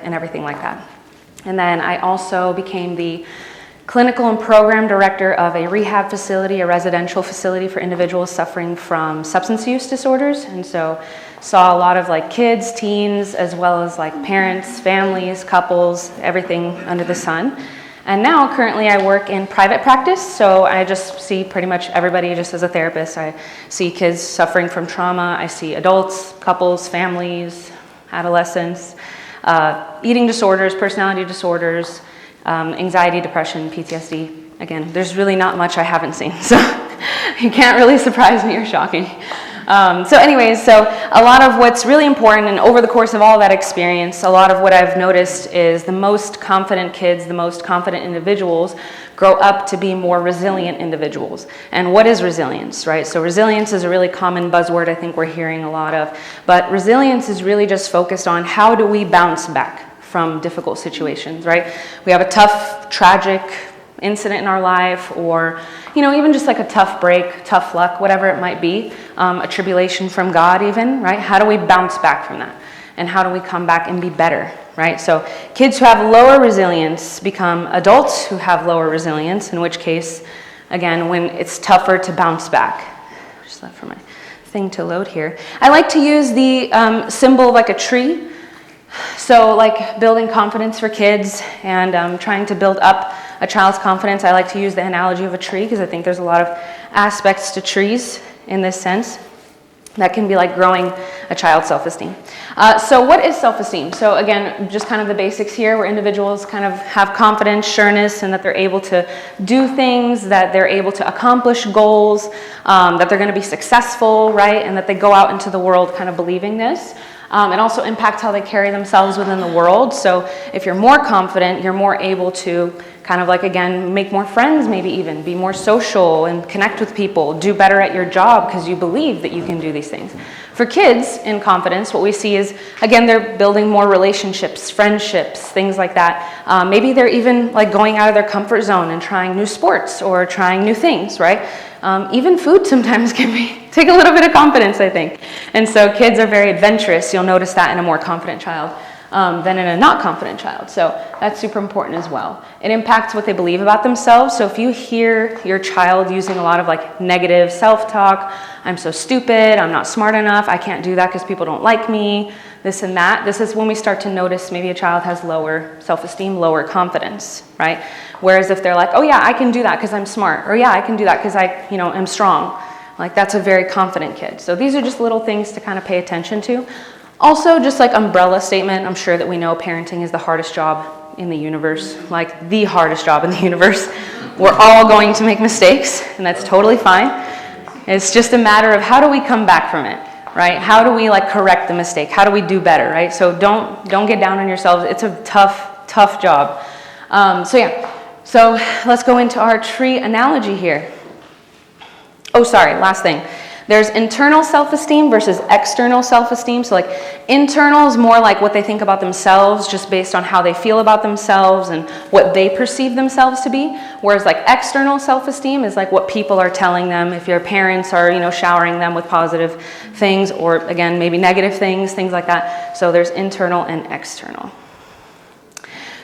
and everything like that. And then I also became the clinical and program director of a rehab facility, a residential facility for individuals suffering from substance use disorders. And so saw a lot of like kids, teens, as well as like parents, families, couples, everything under the sun. And now currently I work in private practice, so I just see pretty much everybody just as a therapist. I see kids suffering from trauma, I see adults, couples, families, adolescents, eating disorders, personality disorders, anxiety, depression, PTSD. Again, there's really not much I haven't seen, so you can't really surprise me or shock me. So a lot of what's really important, and over the course of all that experience, a lot of what I've noticed is the most confident kids, the most confident individuals grow up to be more resilient individuals. And what is resilience, right? So resilience is a really common buzzword I think we're hearing a lot of, but resilience is really just focused on how do we bounce back from difficult situations, right? We have a tough, tragic incident in our life, or even just like a tough break, tough luck, whatever it might be, a tribulation from God even, right? How do we bounce back from that? And how do we come back and be better, right? So kids who have lower resilience become adults who have lower resilience, in which case, again, when it's tougher to bounce back. Just left for my thing to load here. I like to use the symbol of like a tree. So like building confidence for kids and trying to build up a child's confidence, I like to use the analogy of a tree because I think there's a lot of aspects to trees in this sense that can be like growing a child's self-esteem. So what is self-esteem? So again, just kind of the basics here, where individuals kind of have confidence, sureness, and that they're able to do things, that they're able to accomplish goals, that they're going to be successful, right? And that they go out into the world kind of believing this. It also impacts how they carry themselves within the world. So if you're more confident, you're more able to kind of like, again, make more friends, maybe even be more social and connect with people, do better at your job because you believe that you can do these things. For kids in confidence, what we see is, again, they're building more relationships, friendships, things like that. Maybe they're even like going out of their comfort zone and trying new sports or trying new things, right? Even food sometimes can take a little bit of confidence, I think. And so kids are very adventurous. You'll notice that in a more confident child than in a not confident child. So that's super important as well. It impacts what they believe about themselves. So if you hear your child using a lot of like negative self-talk, I'm so stupid, I'm not smart enough, I can't do that because people don't like me, this and that, this is when we start to notice maybe a child has lower self-esteem, lower confidence, right? Whereas if they're like, oh yeah, I can do that because I'm smart, or yeah, I can do that because I am strong, like that's a very confident kid. So these are just little things to kind of pay attention to. Also, just like umbrella statement, I'm sure that we know parenting is the hardest job in the universe, like the hardest job in the universe. We're all going to make mistakes, and that's totally fine. It's just a matter of how do we come back from it, right? How do we like correct the mistake? How do we do better, right? So don't get down on yourselves. It's a tough job. So let's go into our tree analogy here. Oh, sorry, last thing. There's internal self-esteem versus external self-esteem. So like internal is more like what they think about themselves just based on how they feel about themselves and what they perceive themselves to be. Whereas like external self-esteem is like what people are telling them. If your parents are, showering them with positive things or again, maybe negative things like that. So there's internal and external.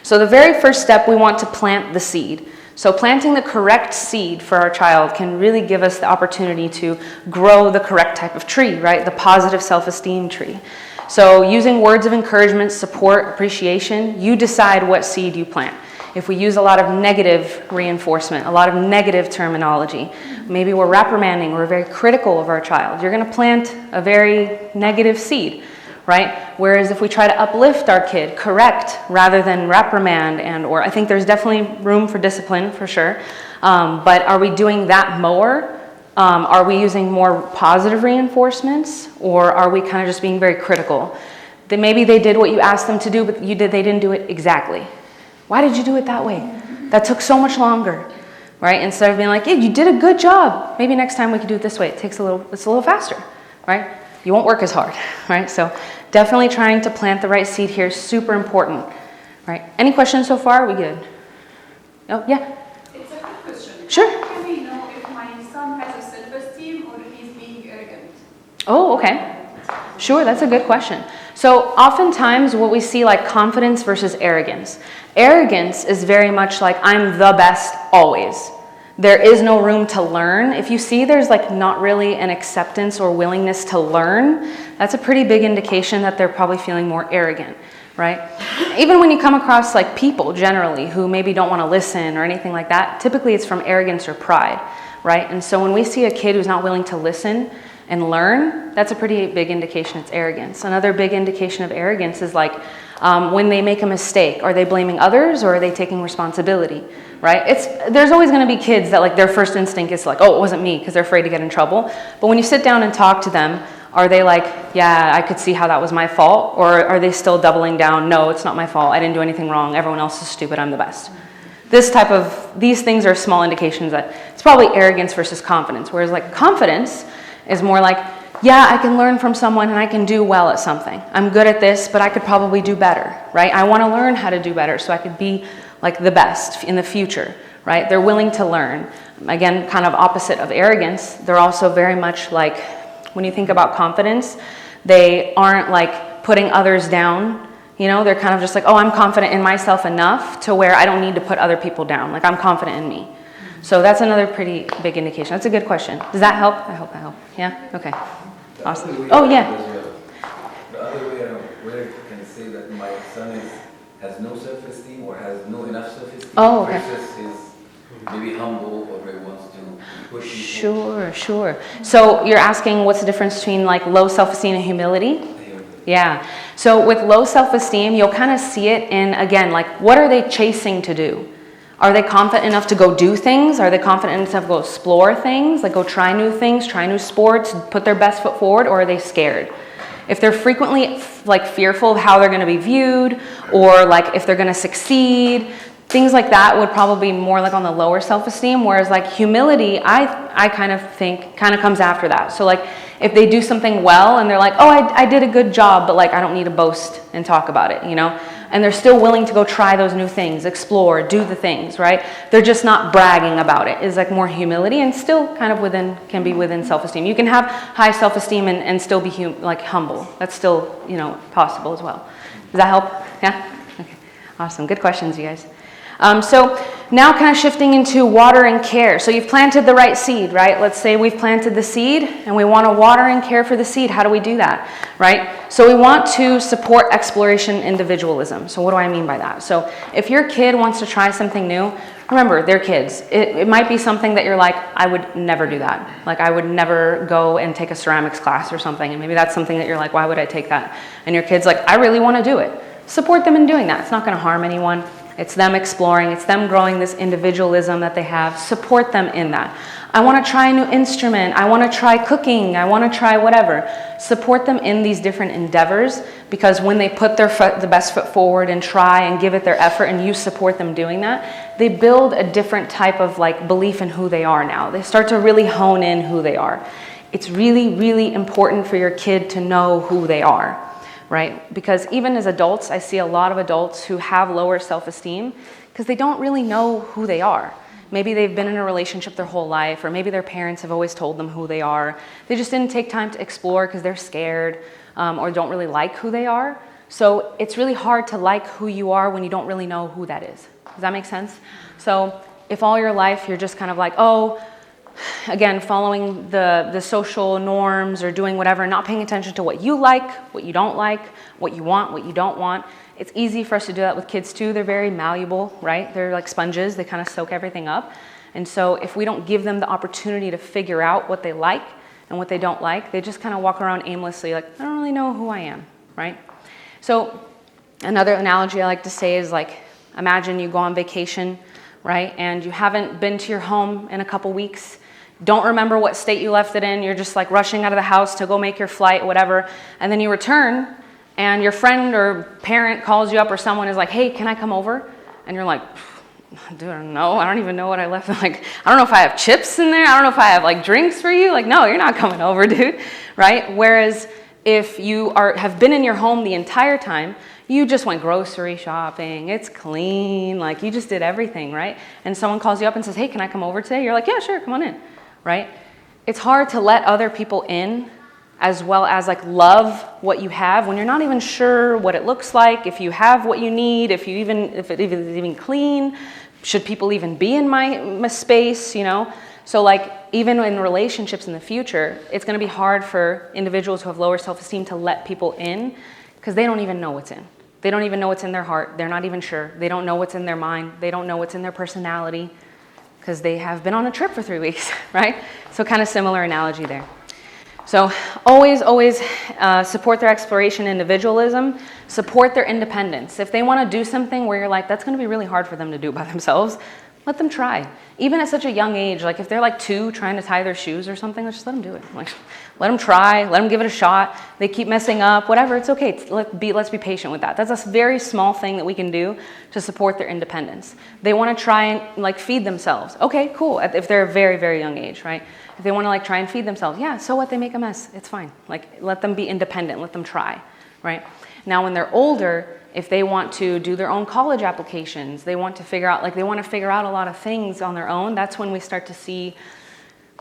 So the very first step, we want to plant the seed. So planting the correct seed for our child can really give us the opportunity to grow the correct type of tree, right? The positive self-esteem tree. So using words of encouragement, support, appreciation, you decide what seed you plant. If we use a lot of negative reinforcement, a lot of negative terminology, maybe we're reprimanding, we're very critical of our child, you're going to plant a very negative seed, right? Whereas if we try to uplift our kid, correct rather than reprimand, or I think there's definitely room for discipline for sure, but are we doing that more? Are we using more positive reinforcements, or are we kind of just being very critical? That maybe they did what you asked them to do, but they didn't do it exactly. Why did you do it that way? That took so much longer, right? Instead of being like, yeah, you did a good job. Maybe next time we could do it this way. It's a little faster, right? You won't work as hard, right? So definitely trying to plant the right seed here is super important, right? Any questions so far? Are we good? Oh, yeah? It's a quick question. Sure. How can we know if my son has a self-esteem or if he's being arrogant? Oh, okay. Sure, that's a good question. So oftentimes what we see like confidence versus arrogance. Arrogance is very much like I'm the best always. There is no room to learn. If you see there's like not really an acceptance or willingness to learn, that's a pretty big indication that they're probably feeling more arrogant, right? Even when you come across like people generally who maybe don't want to listen or anything like that, typically it's from arrogance or pride, right? And so when we see a kid who's not willing to listen and learn, that's a pretty big indication it's arrogance. Another big indication of arrogance is like when they make a mistake, are they blaming others or are they taking responsibility, right? There's always going to be kids that like their first instinct is like, oh, it wasn't me, because they're afraid to get in trouble. But when you sit down and talk to them, are they like, yeah, I could see how that was my fault? Or are they still doubling down, no, it's not my fault, I didn't do anything wrong, everyone else is stupid, I'm the best. These things are small indications that it's probably arrogance versus confidence, whereas like confidence is more like, yeah, I can learn from someone and I can do well at something. I'm good at this, but I could probably do better, right? I want to learn how to do better so I could be like the best in the future, right? They're willing to learn. Again, kind of opposite of arrogance. They're also very much like, when you think about confidence, they aren't like putting others down. You know, they're kind of just like, oh, I'm confident in myself enough to where I don't need to put other people down. Like I'm confident in me. So that's another pretty big indication. That's a good question. Does that help? I hope that helped. Yeah? Okay. Awesome. Oh, yeah. The other way around, where you can say that my son has no self-esteem or has no enough self-esteem versus is maybe humble or maybe wants to push people. Sure. So you're asking what's the difference between like low self-esteem and humility? Yeah. So with low self-esteem, you'll kind of see it in, again, like what are they chasing to do? Are they confident enough to go do things? Are they confident enough to go explore things, like go try new things, try new sports, put their best foot forward, or are they scared? If they're frequently like fearful of how they're going to be viewed, or like if they're going to succeed, things like that would probably be more like on the lower self-esteem, whereas like humility, I kind of think kind of comes after that. So like if they do something well and they're like, oh, I did a good job, but like I don't need to boast and talk about it, you know? And they're still willing to go try those new things, explore, do the things, right? They're just not bragging about it. It's like more humility and still kind of can be within self-esteem. You can have high self-esteem and still be like humble. That's still, you know, possible as well. Does that help? Yeah? Okay. Awesome. Good questions, you guys. So now kind of shifting into water and care. So you've planted the right seed, right? Let's say we've planted the seed and we want to water and care for the seed. How do we do that, right? So we want to support exploration individualism. So what do I mean by that? So if your kid wants to try something new, remember, they're kids. It might be something that you're like, I would never do that. Like I would never go and take a ceramics class or something. And maybe that's something that you're like, why would I take that? And your kid's like, I really want to do it. Support them in doing that. It's not going to harm anyone. It's them exploring. It's them growing this individualism that they have. Support them in that. I want to try a new instrument. I want to try cooking. I want to try whatever. Support them in these different endeavors, because when they put the best foot forward and try and give it their effort and you support them doing that, they build a different type of like belief in who they are now. They start to really hone in who they are. It's really, really important for your kid to know who they are. Right? Because even as adults, I see a lot of adults who have lower self-esteem because they don't really know who they are. Maybe they've been in a relationship their whole life, or maybe their parents have always told them who they are. They just didn't take time to explore because they're scared or don't really like who they are. So it's really hard to like who you are when you don't really know who that is. Does that make sense? So if all your life you're just kind of like, oh, again, following the social norms or doing whatever, not paying attention to what you like, what you don't like, what you want, what you don't want. It's easy for us to do that with kids too. They're very malleable, right? They're like sponges. They kind of soak everything up. And so if we don't give them the opportunity to figure out what they like and what they don't like, they just kind of walk around aimlessly like, I don't really know who I am, right? So another analogy I like to say is like, imagine you go on vacation, right? And you haven't been to your home in a couple weeks. Don't remember what state you left it in. You're just like rushing out of the house to go make your flight, whatever. And then you return and your friend or parent calls you up, or someone is like, hey, can I come over? And you're like, dude, I don't even know what I left. Like, I don't know if I have chips in there. I don't know if I have like drinks for you. Like, no, you're not coming over, dude. Right? Whereas if you have been in your home the entire time, you just went grocery shopping, it's clean, like you just did everything, right? And someone calls you up and says, hey, can I come over today? You're like, yeah, sure, come on in, right? It's hard to let other people in as well as like love what you have when you're not even sure what it looks like, if you have what you need, if it is even clean, should people even be in my space, you know? So like even in relationships in the future, it's going to be hard for individuals who have lower self-esteem to let people in because they don't even know what's in. They don't even know what's in their heart. They're not even sure. They don't know what's in their mind. They don't know what's in their personality because they have been on a trip for 3 weeks, right? So kind of similar analogy there. So always support their exploration, individualism, support their independence. If they want to do something where you're like, that's going to be really hard for them to do by themselves, let them try. Even at such a young age, like if they're like 2 trying to tie their shoes or something, just let them do it. Like, let them try, let them give it a shot. They keep messing up, whatever, it's okay. Let's be patient with that. That's a very small thing that we can do to support their independence. They want to try and like feed themselves. Okay, cool, if they're a very, very young age, right? If they want to like try and feed themselves, yeah, so what, they make a mess, it's fine. Like let them be independent, let them try, right? Now when they're older, if they want to do their own college applications, they want to figure out a lot of things on their own, that's when we start to see,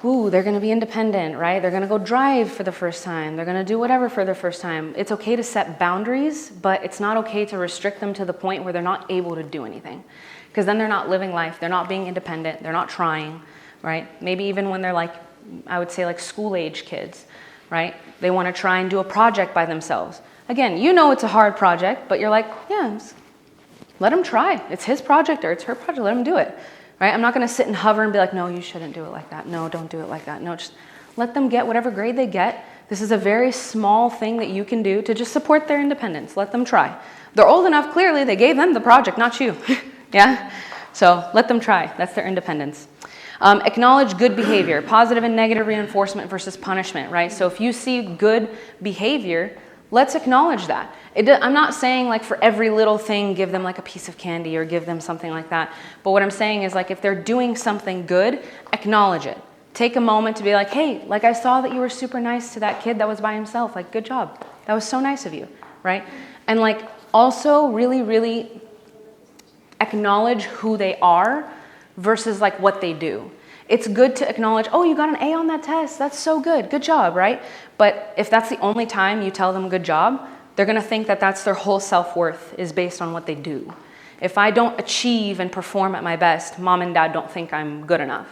ooh, they're going to be independent, right? They're going to go drive for the first time. They're going to do whatever for the first time. It's okay to set boundaries, but it's not okay to restrict them to the point where they're not able to do anything. Because then they're not living life. They're not being independent. They're not trying, right? Maybe even when they're like, I would say like school-age kids, right? They want to try and do a project by themselves. Again, you know it's a hard project, but you're like, yeah, let him try. It's his project or it's her project. Let him do it. Right? I'm not going to sit and hover and be like, no, you shouldn't do it like that. No, don't do it like that. No, just let them get whatever grade they get. This is a very small thing that you can do to just support their independence. Let them try. They're old enough, clearly, they gave them the project, not you. Yeah? So let them try. That's their independence. Acknowledge good behavior, positive and negative reinforcement versus punishment, right? So if you see good behavior, let's acknowledge that. I'm not saying like for every little thing, give them like a piece of candy or give them something like that. But what I'm saying is like if they're doing something good, acknowledge it. Take a moment to be like, hey, like I saw that you were super nice to that kid that was by himself. Like, good job. That was so nice of you, right? And like also really, really acknowledge who they are versus like what they do. It's good to acknowledge, oh, you got an A on that test. That's so good. Good job, right? But if that's the only time you tell them good job, they're going to think that that's their whole self-worth is based on what they do. If I don't achieve and perform at my best, mom and dad don't think I'm good enough.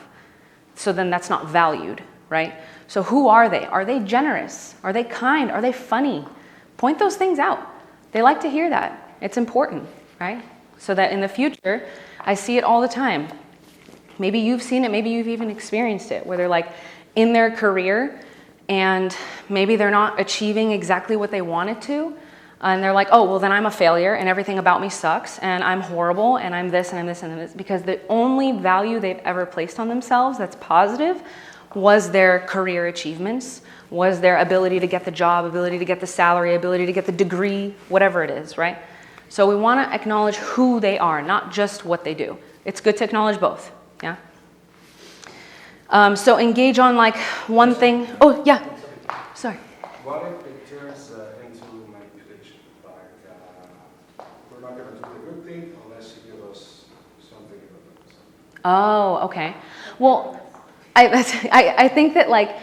So then that's not valued, right? So who are they? Are they generous? Are they kind? Are they funny? Point those things out. They like to hear that. It's important, right? So that in the future, I see it all the time. Maybe you've seen it, maybe you've even experienced it, where they're like in their career and maybe they're not achieving exactly what they wanted to. And they're like, oh, well then I'm a failure and everything about me sucks and I'm horrible and I'm this and I'm this and I'm this. Because the only value they've ever placed on themselves that's positive was their career achievements, was their ability to get the job, ability to get the salary, ability to get the degree, whatever it is, right? So we want to acknowledge who they are, not just what they do. It's good to acknowledge both, yeah? So engage on like one thing. Oh, yeah, sorry. What if it turns into manipulation? Like, we're not going to do the good thing unless you give us something about it. Oh, okay. Well, I think that like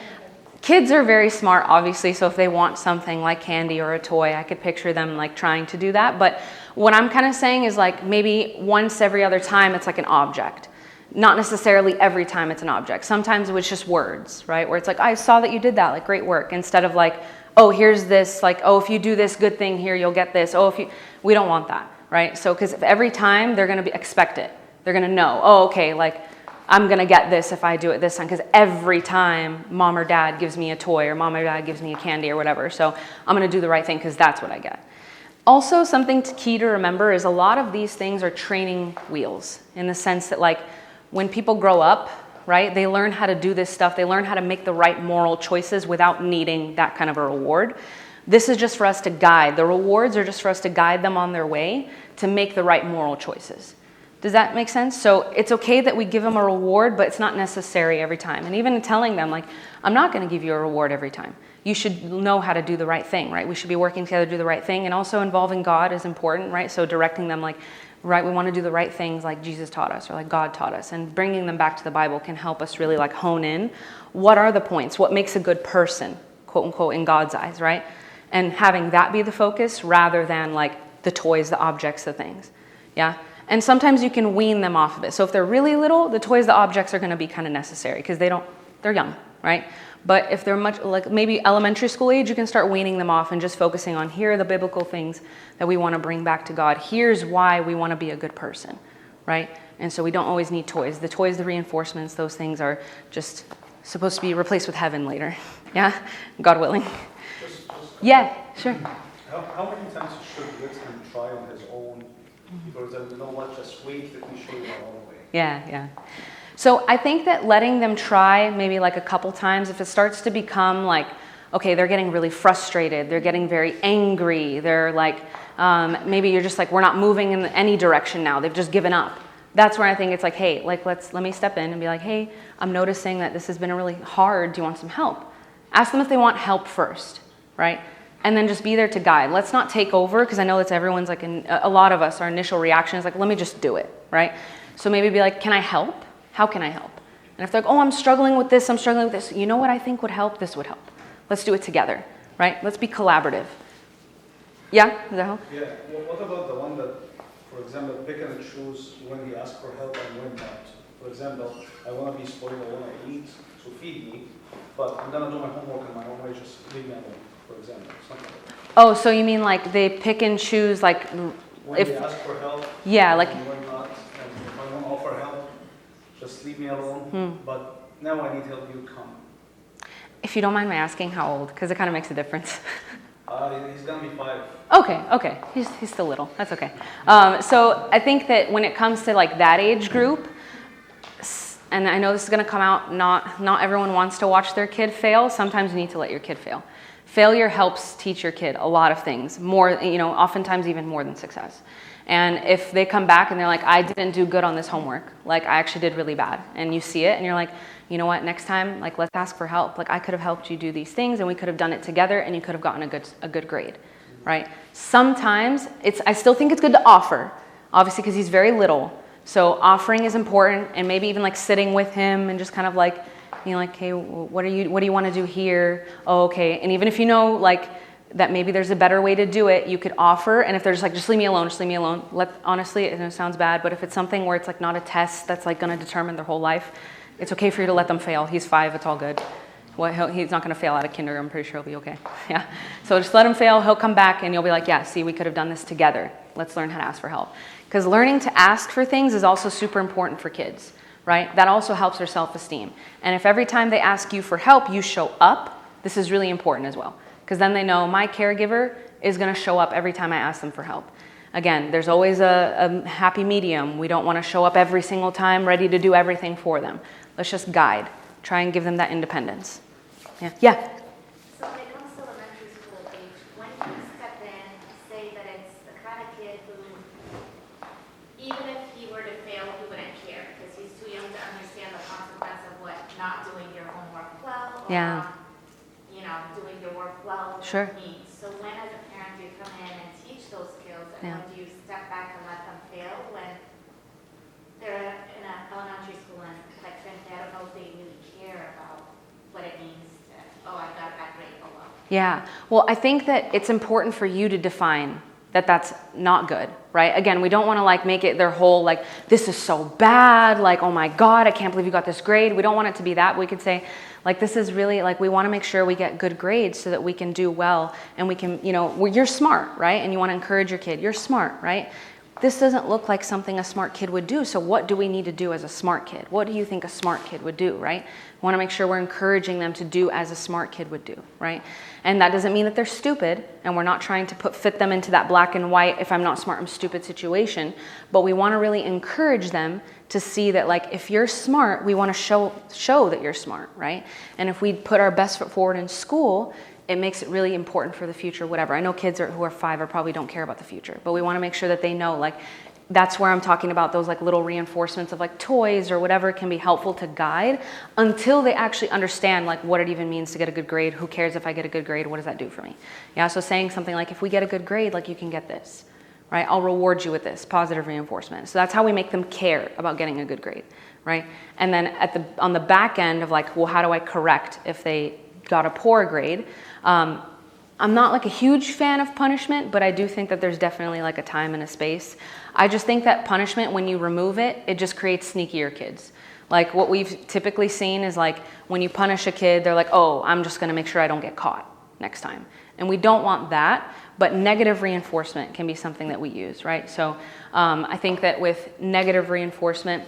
kids are very smart, obviously, so if they want something like candy or a toy, I could picture them like trying to do that. But what I'm kind of saying is like maybe once every other time it's like an object. Not necessarily every time it's an object. Sometimes it's just words, right? Where it's like, I saw that you did that, like great work. Instead of like, oh, here's this, like, oh, if you do this good thing here, you'll get this. Oh, if you, we don't want that, right? So, because every time they're going to expect it. They're going to know, oh, okay, like I'm going to get this if I do it this time. Because every time mom or dad gives me a toy or mom or dad gives me a candy or whatever. So I'm going to do the right thing because that's what I get. Also, something key to remember is a lot of these things are training wheels in the sense that like, when people grow up, right, they learn how to do this stuff. They learn how to make the right moral choices without needing that kind of a reward. This is just for us to guide. The rewards are just for us to guide them on their way to make the right moral choices. Does that make sense? So it's okay that we give them a reward, but it's not necessary every time. And even telling them, like, I'm not going to give you a reward every time. You should know how to do the right thing, right? We should be working together to do the right thing. And also involving God is important, right? So directing them like, right, we want to do the right things like Jesus taught us or like God taught us, and bringing them back to the Bible can help us really like hone in what are the points, what makes a good person, quote unquote, in God's eyes, right? And having that be the focus rather than like the toys, the objects, the things. Yeah. And sometimes you can wean them off of it. So if they're really little, the toys, the objects are going to be kind of necessary because they're young, right? But if they're much like maybe elementary school age, you can start weaning them off and just focusing on here are the biblical things that we want to bring back to God. Here's why we want to be a good person, right? And so we don't always need toys. The toys, the reinforcements, those things are just supposed to be replaced with heaven later. Yeah, God willing. Yeah, sure. How many times should let him try on his own? Because you know what, just wait, let me show you my own way. Yeah. So I think that letting them try maybe like a couple times, if it starts to become like, okay, they're getting really frustrated, they're getting very angry, they're like, maybe you're just like, we're not moving in any direction now, they've just given up. That's where I think it's like, hey, like let me step in and be like, hey, I'm noticing that this has been really hard, do you want some help? Ask them if they want help first, right? And then just be there to guide. Let's not take over, because I know that's everyone's like, a lot of us, our initial reaction is like, let me just do it, right? So maybe be like, can I help? How can I help? And if they're like, oh, I'm struggling with this, you know what I think would help? This would help. Let's do it together, right? Let's be collaborative. Yeah, does that help? Yeah, well, what about the one that, for example, pick and choose when he asks for help and when not? For example, I want to be spoiled, I want to eat, so feed me, but I'm going to do my homework in my own way, just leave me alone, for example. Something like that. Oh, so you mean like they pick and choose like When if they ask for help, yeah, like and when not, and if I don't offer help, just leave me alone, but now I need help, you come. if you don't mind my asking how old, because it kind of makes a difference. He's going to be 5. Okay. He's still little. That's okay. So I think that when it comes to like that age group, and I know this is going to come out, not everyone wants to watch their kid fail. Sometimes you need to let your kid fail. Failure helps teach your kid a lot of things, more, oftentimes even more than success. And if they come back and they're like, I didn't do good on this homework, like I actually did really bad, and you see it and you're like, you know what, next time, like let's ask for help. Like I could have helped you do these things and we could have done it together and you could have gotten a good grade, right? Sometimes I still think it's good to offer, obviously because he's very little. So offering is important, and maybe even like sitting with him and just kind of like, like, hey, what do you want to do here? Oh, okay. And even if you know like that maybe there's a better way to do it, you could offer. And if they're just like, just leave me alone. Honestly, it sounds bad, but if it's something where it's like not a test that's like going to determine their whole life, it's okay for you to let them fail. He's 5, it's all good. He's not going to fail out of kinder. I'm pretty sure he'll be okay. Yeah. So just let him fail. He'll come back and you'll be like, yeah, see, we could have done this together. Let's learn how to ask for help. Because learning to ask for things is also super important for kids, right? That also helps their self-esteem. And if every time they ask you for help, you show up, this is really important as well. Because then they know my caregiver is going to show up every time I ask them for help. Again, there's always a happy medium. We don't want to show up every single time ready to do everything for them. Let's just guide. Try and give them that independence. Yeah. So when it comes to elementary school age, when do you step in, say that it's the kind of kid who, even if he were to fail, he wouldn't care because he's too young to understand the consequence of what not doing your homework well or doing your work well Sure. means. So when as a parent do you come in and teach those skills, and when do you step back and let them fail when they're in an elementary school and like frankly, I don't know if they really care about what it means to, oh, I got that grade, oh well. Yeah. Well, I think that it's important for you to define that that's not good, right? Again, we don't want to like make it their whole like, this is so bad, like, oh my God, I can't believe you got this grade. We don't want it to be that. We could say, like, this is really like, we want to make sure we get good grades so that we can do well and we can, you're smart, right? And you want to encourage your kid, you're smart, right? This doesn't look like something a smart kid would do. So what do we need to do as a smart kid? What do you think a smart kid would do, right? We want to make sure we're encouraging them to do as a smart kid would do, right? And that doesn't mean that they're stupid, and we're not trying to fit them into that black and white, if I'm not smart, I'm stupid situation. But we want to really encourage them to see that, like, if you're smart, we want to show that you're smart, right? And if we put our best foot forward in school, it makes it really important for the future, whatever. I know kids who are 5 probably don't care about the future, but we want to make sure that they know, like, that's where I'm talking about those like little reinforcements of like toys or whatever can be helpful to guide until they actually understand like what it even means to get a good grade. Who cares if I get a good grade? What does that do for me? Yeah, so saying something like, if we get a good grade, like you can get this, right? I'll reward you with this, positive reinforcement. So that's how we make them care about getting a good grade, right? And then on the back end of like, well, how do I correct if they got a poor grade. I'm not like a huge fan of punishment, but I do think that there's definitely like a time and a space. I just think that punishment, when you remove it, it just creates sneakier kids. Like what we've typically seen is like when you punish a kid, they're like, oh, I'm just gonna make sure I don't get caught next time. And we don't want that, but negative reinforcement can be something that we use, right? So I think that with negative reinforcement,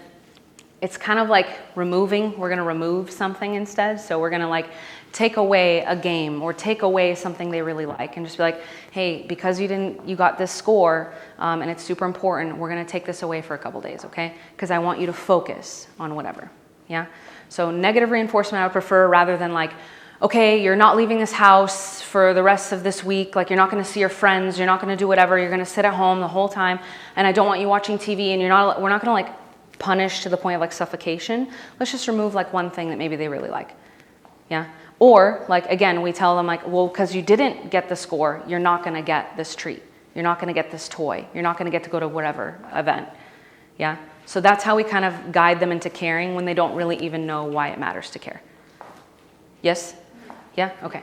it's kind of like we're gonna remove something instead. So we're gonna like take away a game or take away something they really like and just be like, hey, because you got this score and it's super important, we're gonna take this away for a couple days, okay? Because I want you to focus on whatever, yeah? So negative reinforcement I would prefer rather than like, okay, you're not leaving this house for the rest of this week, like you're not gonna see your friends, you're not gonna do whatever, you're gonna sit at home the whole time, and I don't want you watching TV, and we're not gonna like punish to the point of like suffocation. Let's just remove like one thing that maybe they really like, yeah? Or like, again, we tell them like, well, because you didn't get the score, you're not gonna get this treat. You're not gonna get this toy. You're not gonna get to go to whatever event, yeah? So that's how we kind of guide them into caring when they don't really even know why it matters to care. Yes? Yeah, okay.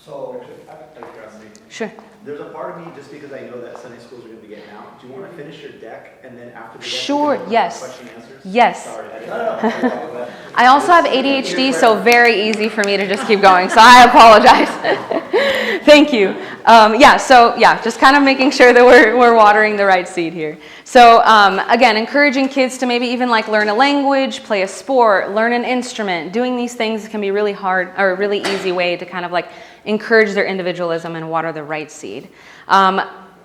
So, I curiosity. Sure. There's a part of me, just because I know that Sunday schools are going to be getting out, do you want to finish your deck and then after the deck, Sure, you can yes. question and answers? Yes. Sorry, I didn't know. I also have ADHD, so very easy for me to just keep going, so I apologize. Thank you. Just kind of making sure that we're watering the right seed here. So again, encouraging kids to maybe even like learn a language, play a sport, learn an instrument. Doing these things can be really hard or a really easy way to kind of like encourage their individualism and water the right seed.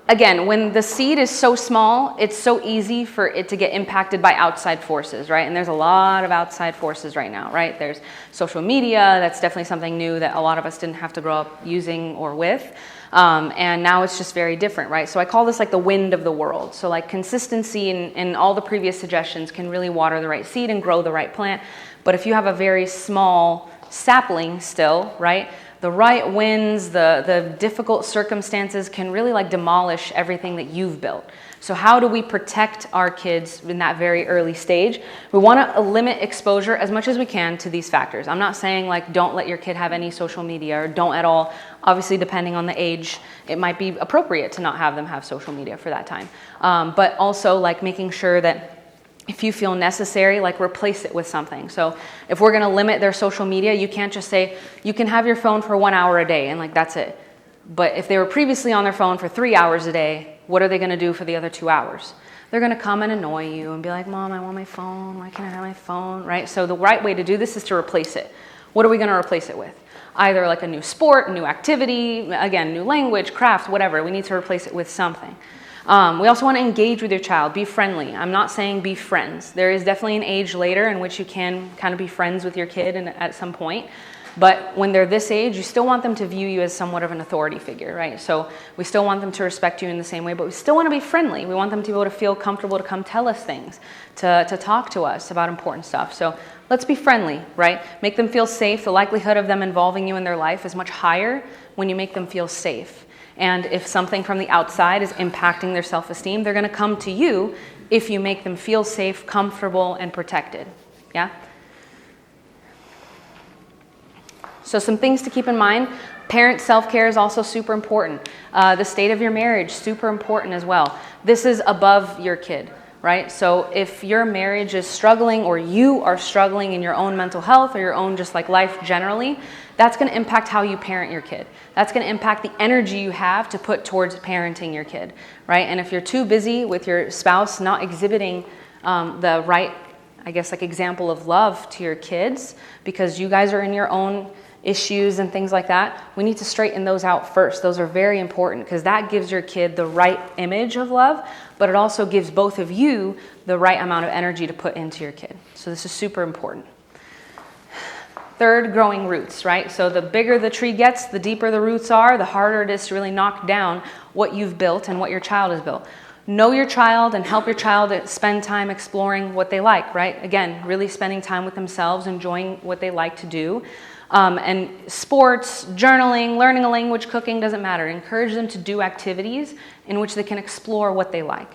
Again, when the seed is so small, it's so easy for it to get impacted by outside forces, right? And there's a lot of outside forces right now, right? There's social media, that's definitely something new that a lot of us didn't have to grow up using or with. And now it's just very different, right? So I call this like the wind of the world. So like consistency and all the previous suggestions can really water the right seed and grow the right plant. But if you have a very small sapling still, right? The right winds, the difficult circumstances can really like demolish everything that you've built. So how do we protect our kids in that very early stage? We want to limit exposure as much as we can to these factors. I'm not saying like don't let your kid have any social media or don't at all. Obviously, depending on the age, it might be appropriate to not have them have social media for that time. But also like making sure that if you feel necessary, like replace it with something. So if we're gonna limit their social media, you can't just say, you can have your phone for 1 hour a day and like that's it. But if they were previously on their phone for 3 hours a day, what are they gonna do for the other 2 hours? They're gonna come and annoy you and be like, Mom, I want my phone, why can't I have my phone, right? So the right way to do this is to replace it. What are we gonna replace it with? Either like a new sport, new activity, again, new language, craft, whatever. We need to replace it with something. We also want to engage with your child, be friendly. I'm not saying be friends. There is definitely an age later in which you can kind of be friends with your kid at some point. But when they're this age, you still want them to view you as somewhat of an authority figure, right? So we still want them to respect you in the same way, but we still want to be friendly. We want them to be able to feel comfortable to come tell us things, to talk to us about important stuff. So let's be friendly, right? Make them feel safe. The likelihood of them involving you in their life is much higher when you make them feel safe. And if something from the outside is impacting their self-esteem, they're going to come to you if you make them feel safe, comfortable, and protected. Yeah? So some things to keep in mind. Parent self-care is also super important. The state of your marriage, super important as well. This is above your kid, right? So if your marriage is struggling or you are struggling in your own mental health or your own just like life generally, that's going to impact how you parent your kid. That's going to impact the energy you have to put towards parenting your kid, right? And if you're too busy with your spouse not exhibiting the right, I guess, like example of love to your kids because you guys are in your own issues and things like that, we need to straighten those out first. Those are very important because that gives your kid the right image of love, but it also gives both of you the right amount of energy to put into your kid. So this is super important. Third, growing roots, right? So the bigger the tree gets, the deeper the roots are, the harder it is to really knock down what you've built and what your child has built. Know your child and help your child spend time exploring what they like, right? Again, really spending time with themselves, enjoying what they like to do. And sports, journaling, learning a language, cooking, doesn't matter. Encourage them to do activities in which they can explore what they like.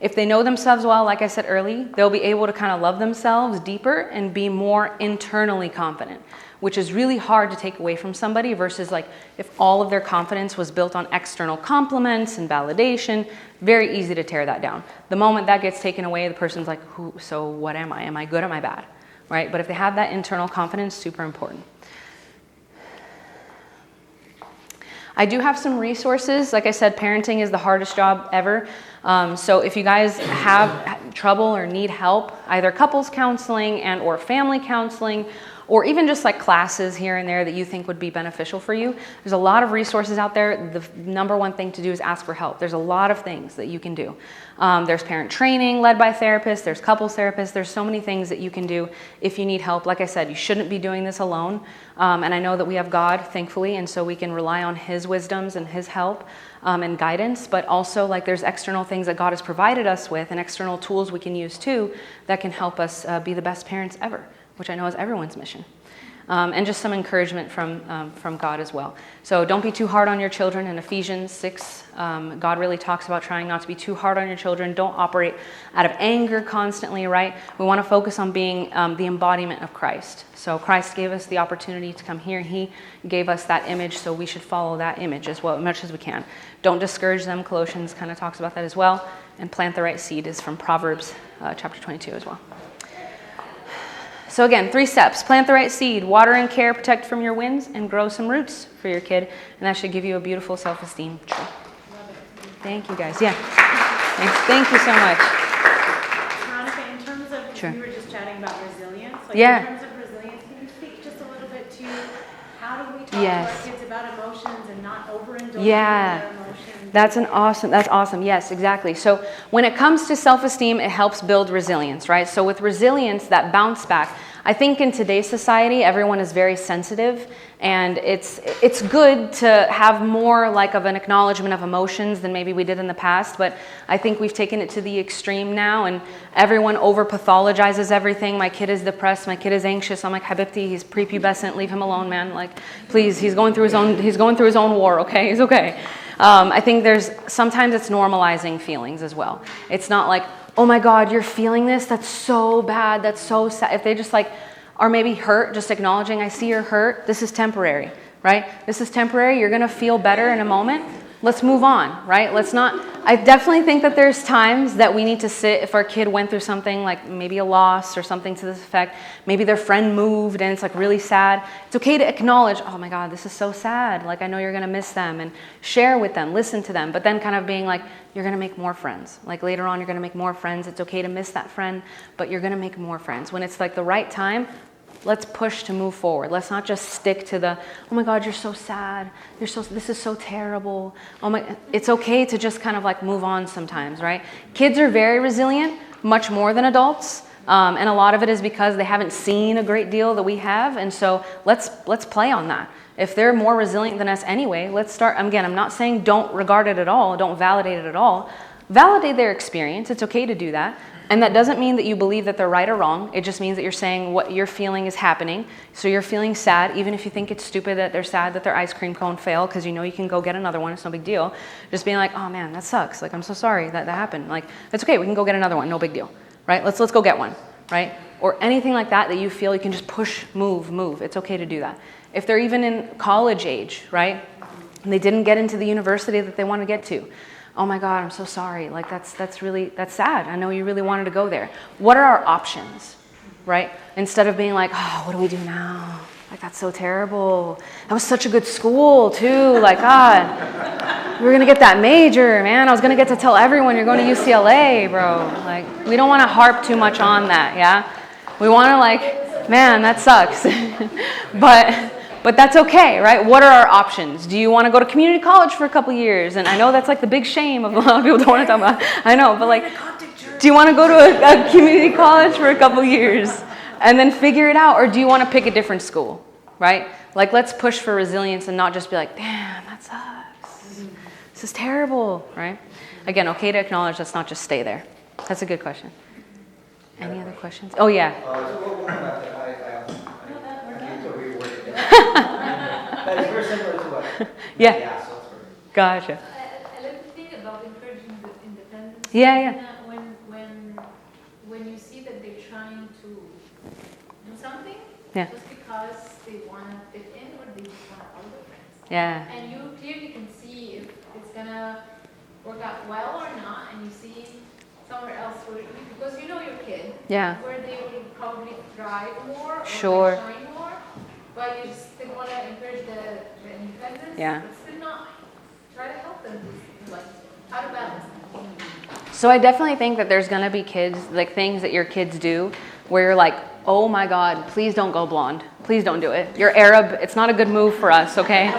If they know themselves well, like I said early, they'll be able to kind of love themselves deeper and be more internally confident, which is really hard to take away from somebody versus like if all of their confidence was built on external compliments and validation, very easy to tear that down. The moment that gets taken away, the person's like, so what am I? Am I good? Am I bad? Right? But if they have that internal confidence, super important. I do have some resources. Like I said, parenting is the hardest job ever. So if you guys have trouble or need help, either couples counseling and or family counseling, or even just like classes here and there that you think would be beneficial for you, there's a lot of resources out there. The number one thing to do is ask for help. There's a lot of things that you can do. There's parent training led by therapists, there's couples therapists, there's so many things that you can do if you need help. Like I said, you shouldn't be doing this alone. And I know that we have God, thankfully, and so we can rely on His wisdoms and His help and guidance, but also like there's external things that God has provided us with and external tools we can use too that can help us be the best parents ever, which I know is everyone's mission. And just some encouragement from God as well. So don't be too hard on your children. In Ephesians 6, God really talks about trying not to be too hard on your children. Don't operate out of anger constantly, right? We want to focus on being the embodiment of Christ. So Christ gave us the opportunity to come here. He gave us that image, so we should follow that image as well, as much as we can. Don't discourage them. Colossians kind of talks about that as well. And plant the right seed is from Proverbs chapter 22 as well. So again, 3 steps. Plant the right seed, water and care, protect from your winds, and grow some roots for your kid. And that should give you a beautiful self-esteem tree. Thank you, guys. Yeah. Thank you so much. Monica, in terms of, Sure. we were just chatting about resilience. Like Yeah. In terms of resilience, can you speak just a little bit to how do we talk Yes. to our kids about emotions and not overindulging Yeah. in their emotions? That's awesome. Yes, exactly. So when it comes to self-esteem, it helps build resilience, right? So with resilience, that bounce back, I think in today's society, everyone is very sensitive, and it's good to have more like of an acknowledgement of emotions than maybe we did in the past, but I think we've taken it to the extreme now, and everyone over-pathologizes everything. My kid is depressed, my kid is anxious. I'm like, Habibti, he's prepubescent, leave him alone, man. Like, please, he's going through his own war, okay? He's okay. I think sometimes it's normalizing feelings as well. It's not like, oh my God, you're feeling this? That's so bad. That's so sad. If they just like are maybe hurt, just acknowledging, I see you're hurt. This is temporary, right? This is temporary. You're going to feel better in a moment. Let's move on, right? I definitely think that there's times that we need to sit if our kid went through something like maybe a loss or something to this effect. Maybe their friend moved and it's like really sad. It's okay to acknowledge, oh my God, this is so sad. Like I know you're going to miss them, and share with them, listen to them, but then kind of being like, you're going to make more friends. Like later on, you're going to make more friends. It's okay to miss that friend, but you're going to make more friends. When it's like the right time, let's push to move forward. Let's not just stick to the, oh my God, you're so sad. This is so terrible. It's okay to just kind of like move on sometimes, right? Kids are very resilient, much more than adults. And a lot of it is because they haven't seen a great deal that we have. And so let's play on that. If they're more resilient than us anyway, let's start. Again, I'm not saying don't regard it at all. Don't validate it at all. Validate their experience. It's okay to do that. And that doesn't mean that you believe that they're right or wrong. It just means that you're saying what you're feeling is happening. So you're feeling sad, even if you think it's stupid that they're sad that their ice cream cone failed, because you know you can go get another one. It's no big deal. Just being like, oh man, that sucks. Like, I'm so sorry that happened. Like, it's okay. We can go get another one. No big deal. Right? Let's go get one. Right? Or anything like that you feel you can just push, move. It's okay to do that. If they're even in college age, right? And they didn't get into the university that they want to get to. Oh my God, I'm so sorry. Like that's sad. I know you really wanted to go there. What are our options, right? Instead of being like, oh, what do we do now? Like that's so terrible. That was such a good school too. Like God, we were gonna get that major, man. I was gonna get to tell everyone you're going to UCLA, bro. Like we don't want to harp too much on that, yeah? We want to like, man, that sucks. But that's okay, right? What are our options? Do you want to go to community college for a couple years? And I know that's like the big shame of a lot of people don't want to talk about. I know, but like, do you want to go to a community college for a couple years and then figure it out? Or do you want to pick a different school, right? Like, let's push for resilience and not just be like, damn, that sucks. This is terrible, right? Again, okay to acknowledge, let's not just stay there. That's a good question. Any other questions? Oh, yeah. That is very similar to what? Yeah. Gotcha. I like to think about encouraging the independence. Yeah. When you see that they're trying to do something, Yeah. just because they want to fit in or they just want to follow their friends. Yeah. And you clearly can see if it's gonna work out well or not, and you see somewhere else where, because you know your kid, Yeah. where they will probably thrive more or Sure. shine more, but you just still want to encourage the independence, Yeah. but still not try to help them, like, how to balance. So I definitely think that there's gonna be kids, like things that your kids do where you're like, oh my God, please don't go blonde. Please don't do it. You're Arab, it's not a good move for us, okay?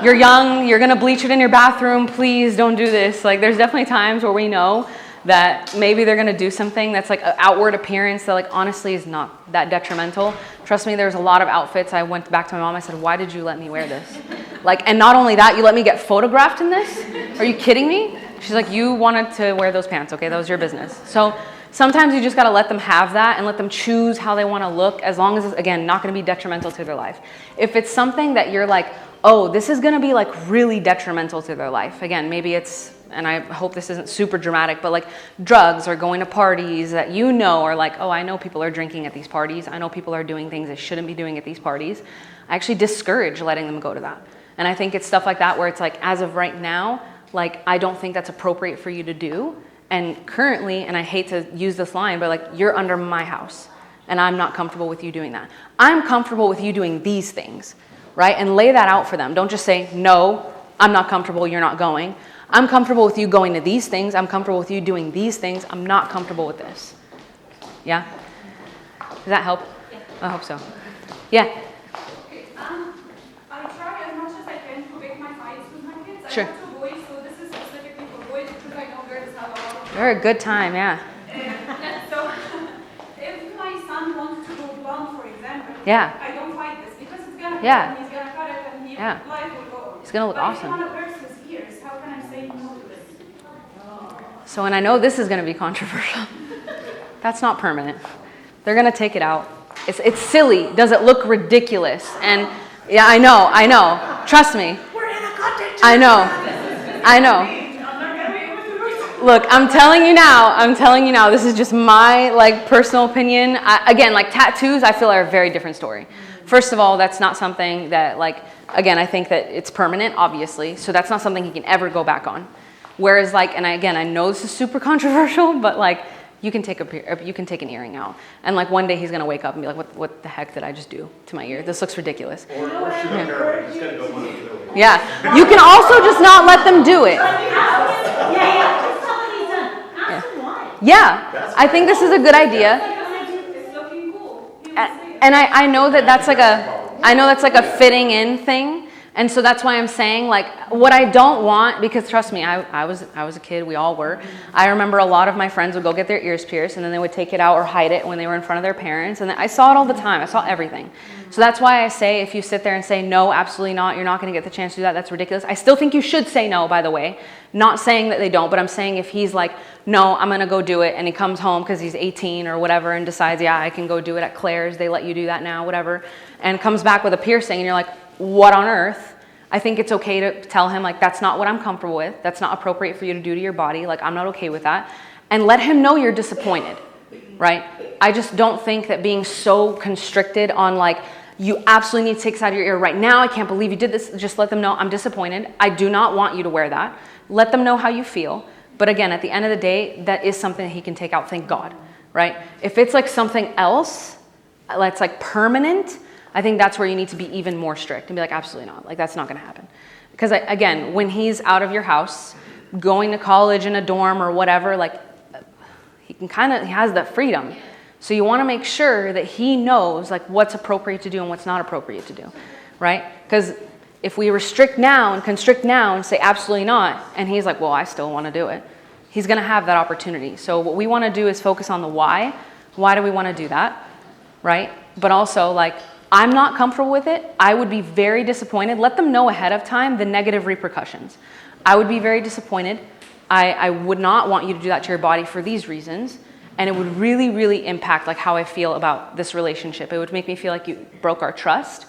You're young, you're gonna bleach it in your bathroom, please don't do this. Like there's definitely times where we know that maybe they're gonna do something that's like an outward appearance that like honestly is not that detrimental. Trust me, there's a lot of outfits. I went back to my mom, I said, why did you let me wear this? Like, and not only that, you let me get photographed in this? Are you kidding me? She's like, you wanted to wear those pants, okay? That was your business. So sometimes you just gotta let them have that and let them choose how they wanna look, as long as it's, again, not gonna be detrimental to their life. If it's something that you're like, oh, this is gonna be like really detrimental to their life, again, maybe it's, and I hope this isn't super dramatic, but like drugs or going to parties that you know are like, oh, I know people are drinking at these parties. I know people are doing things they shouldn't be doing at these parties. I actually discourage letting them go to that. And I think it's stuff like that where it's like, as of right now, like, I don't think that's appropriate for you to do. And currently, and I hate to use this line, but like, you're under my house and I'm not comfortable with you doing that. I'm comfortable with you doing these things, right? And lay that out for them. Don't just say, no, I'm not comfortable, you're not going. I'm comfortable with you going to these things. I'm comfortable with you doing these things. I'm not comfortable with this. Yeah? Does that help? Yeah. I hope so. Yeah? Okay, I try as much as I can to pick my fights with my kids. Sure. I have two boys, so this is specifically for boys because I know girls have a lot of. You're a good time, yeah. So if my son wants to go blonde, for example, Yeah. I don't fight this because it's gonna Yeah. happen, he's gonna cut it and Yeah. life will go on. It's gonna look but awesome. If you want to burst his ears, how can I say no to this? So, and I know this is going to be controversial. That's not permanent. They're going to take it out. It's silly. Does it look ridiculous? And yeah, I know. Trust me. We're in a cottage. I know. I'm not gonna be able to. Look, I'm telling you now, this is just my like personal opinion. Again, like tattoos, I feel are a very different story. First of all, that's not something that like, again, I think that it's permanent, obviously. So that's not something he can ever go back on. Whereas like, and I know this is super controversial, but like you can take an earring out. And like one day he's gonna wake up and be like, what the heck did I just do to my ear? This looks ridiculous. Or shoot a heroin, it's gonna go one of the other way. Yeah, you can also just not let them do it. Yeah, I think this is a good idea. It's looking cool. He will say it. And I know that that's like a fitting in thing. And so that's why I'm saying like what I don't want, because trust me, I was a kid, we all were. I remember a lot of my friends would go get their ears pierced and then they would take it out or hide it when they were in front of their parents. And I saw it all the time. I saw everything. So that's why I say if you sit there and say, no, absolutely not, you're not going to get the chance to do that, that's ridiculous. I still think you should say no, by the way. Not saying that they don't, but I'm saying if he's like, no, I'm going to go do it, and he comes home because he's 18 or whatever and decides, yeah, I can go do it at Claire's, they let you do that now, whatever, and comes back with a piercing and you're like, what on earth? I think it's okay to tell him like, that's not what I'm comfortable with. That's not appropriate for you to do to your body. Like, I'm not okay with that. And let him know you're disappointed, right? I just don't think that being so constricted on like, you absolutely need to take this out of your ear right now. I can't believe you did this. Just let them know I'm disappointed. I do not want you to wear that. Let them know how you feel. But again, at the end of the day, that is something that he can take out, thank God, right? If it's like something else, that's like permanent, I think that's where you need to be even more strict and be like, absolutely not. Like, that's not going to happen. Because again, when he's out of your house, going to college in a dorm or whatever, like he has that freedom. So you want to make sure that he knows like what's appropriate to do and what's not appropriate to do, right? Because if we restrict now and constrict now and say absolutely not, and he's like, well, I still want to do it, he's going to have that opportunity. So what we want to do is focus on the why. Why do we want to do that, right? But also like, I'm not comfortable with it. I would be very disappointed. Let them know ahead of time the negative repercussions. I would be very disappointed. I would not want you to do that to your body for these reasons. And it would really, really impact like how I feel about this relationship. It would make me feel like you broke our trust.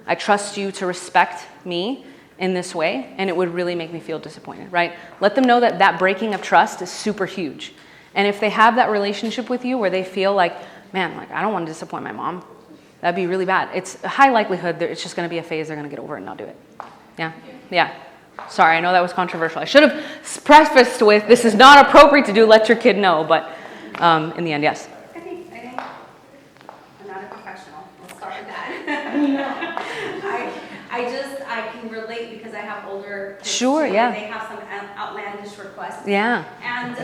I trust you to respect me in this way. And it would really make me feel disappointed, right? Let them know that that breaking of trust is super huge. And if they have that relationship with you where they feel like, man, like I don't want to disappoint my mom, that'd be really bad. It's a high likelihood that it's just going to be a phase. They're going to get over it and not do it. Yeah. Yeah. Sorry, I know that was controversial. I should have prefaced with, this is not appropriate to do, let your kid know. But in the end, yes. I think I'm not a professional. Let's start with that. I can relate because I have older kids Sure, too, yeah. and they have some outlandish requests. Yeah. And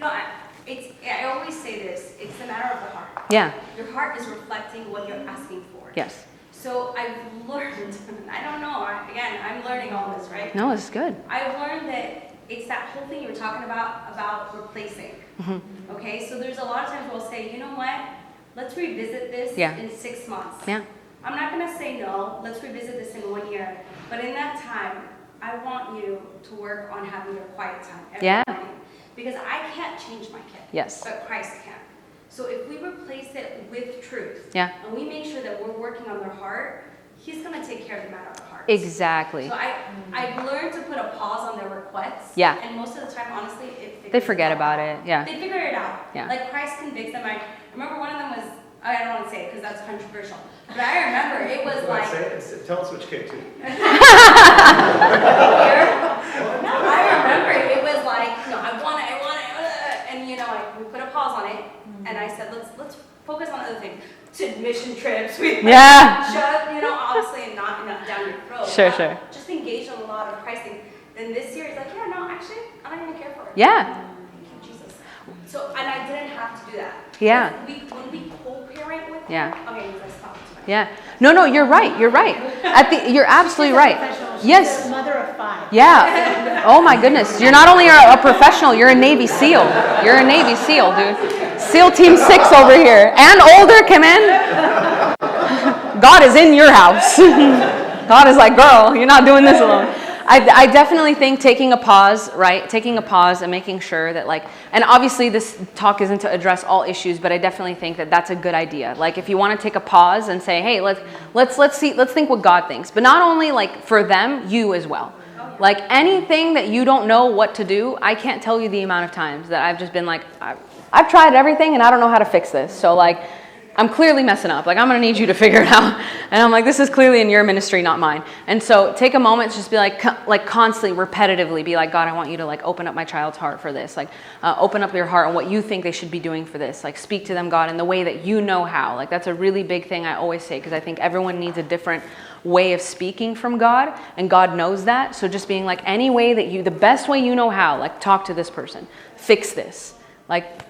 I always say this, it's a matter of the heart. Yeah. Your heart is reflecting what you're asking for. Yes. So I've learned, I don't know, I'm learning all this, right? No, it's good. I've learned that it's that whole thing you were talking about replacing. Mm-hmm. Okay, so there's a lot of times we'll say, you know what, let's revisit this Yeah. in 6 months. Yeah. I'm not gonna say no, let's revisit this in 1 year, but in that time, I want you to work on having your quiet time every Yeah. morning. Because I can't change my kid. Yes. But Christ can. So if we replace it with truth, Yeah. and we make sure that we're working on their heart, He's gonna take care of the matter of the heart. Exactly. So I've learned to put a pause on their requests. Yeah. And most of the time, honestly, They forget about it. Yeah. They figure it out. Yeah. Like Christ convicts them. I remember one of them was, I don't want to say it because that's controversial, but I remember it was Go ahead, like, say it. Tell us which kid too. no, I remember it was like, no, I want it, and we put a pause on it, and I said, let's focus on other things. To mission trips, we Yeah. shut, obviously, and not down your throat. Sure, but sure. Just engage in a lot of Christ things. Then this year, it's like, yeah, no, actually, I don't even care for it. Yeah. Thank you, Jesus. So, and I didn't have to do that. Yeah. When we co-parent with Yeah. them, okay, let's stop. Yeah. No, you're right. You're right. You're absolutely right. Yes. Mother of 5. Yeah. Oh my goodness. You're not only a professional, you're a Navy SEAL. You're a Navy SEAL, dude. SEAL Team 6 over here. And older, come in. God is in your house. God is like, girl, you're not doing this alone. I definitely think taking a pause, right? Taking a pause and making sure that and obviously this talk isn't to address all issues, but I definitely think that that's a good idea. Like if you want to take a pause and say, hey, let's think what God thinks, but not only for them, you as well. Like anything that you don't know what to do, I can't tell you the amount of times that I've just been like, I've tried everything and I don't know how to fix this. So I'm clearly messing up. I'm going to need you to figure it out. And I'm like, this is clearly in your ministry, not mine. And so take a moment to just be like constantly, repetitively be like, God, I want you to open up my child's heart for this. Open up your heart on what you think they should be doing for this. Speak to them, God, in the way that you know how. That's a really big thing I always say, because I think everyone needs a different way of speaking from God, and God knows that. So just being any way that the best way you know how, talk to this person, fix this.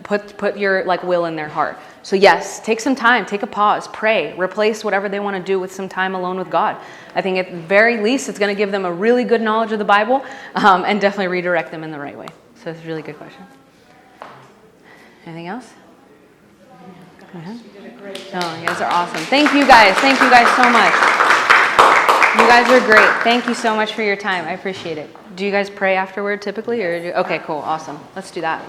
Put your will in their heart. So yes, take some time, take a pause, pray, replace whatever they want to do with some time alone with God. I think at the very least, it's going to give them a really good knowledge of the Bible, and definitely redirect them in the right way. So it's a really good question. Anything else? Oh, you guys are awesome. Thank you guys. Thank you guys so much. You guys are great. Thank you so much for your time. I appreciate it. Do you guys pray afterward typically? Okay, cool. Awesome. Let's do that.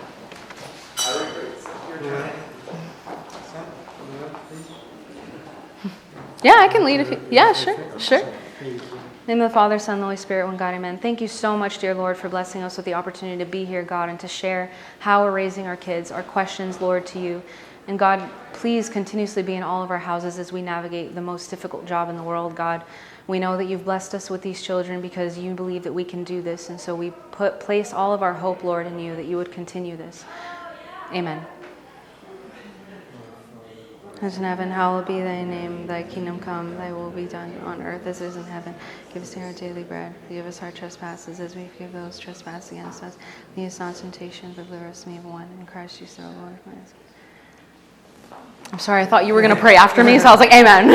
Yeah, I can lead if you, yeah, sure. In the name of the Father, Son, and the Holy Spirit, one God, amen. Thank you so much, dear Lord, for blessing us with the opportunity to be here, God, and to share how we're raising our kids, our questions, Lord, to you. And God, please continuously be in all of our houses as we navigate the most difficult job in the world, God. We know that you've blessed us with these children because you believe that we can do this. And so we place all of our hope, Lord, in you, that you would continue this. Amen. As in heaven, hallowed be thy name, thy kingdom come, thy will be done on earth as it is in heaven. Give us our daily bread. Forgive us our trespasses as we forgive those trespass against us. Lead us not into temptation, but deliver us from evil one. In Christ Jesus our Lord. I'm sorry, I thought you were going to pray after me, so I was like, amen.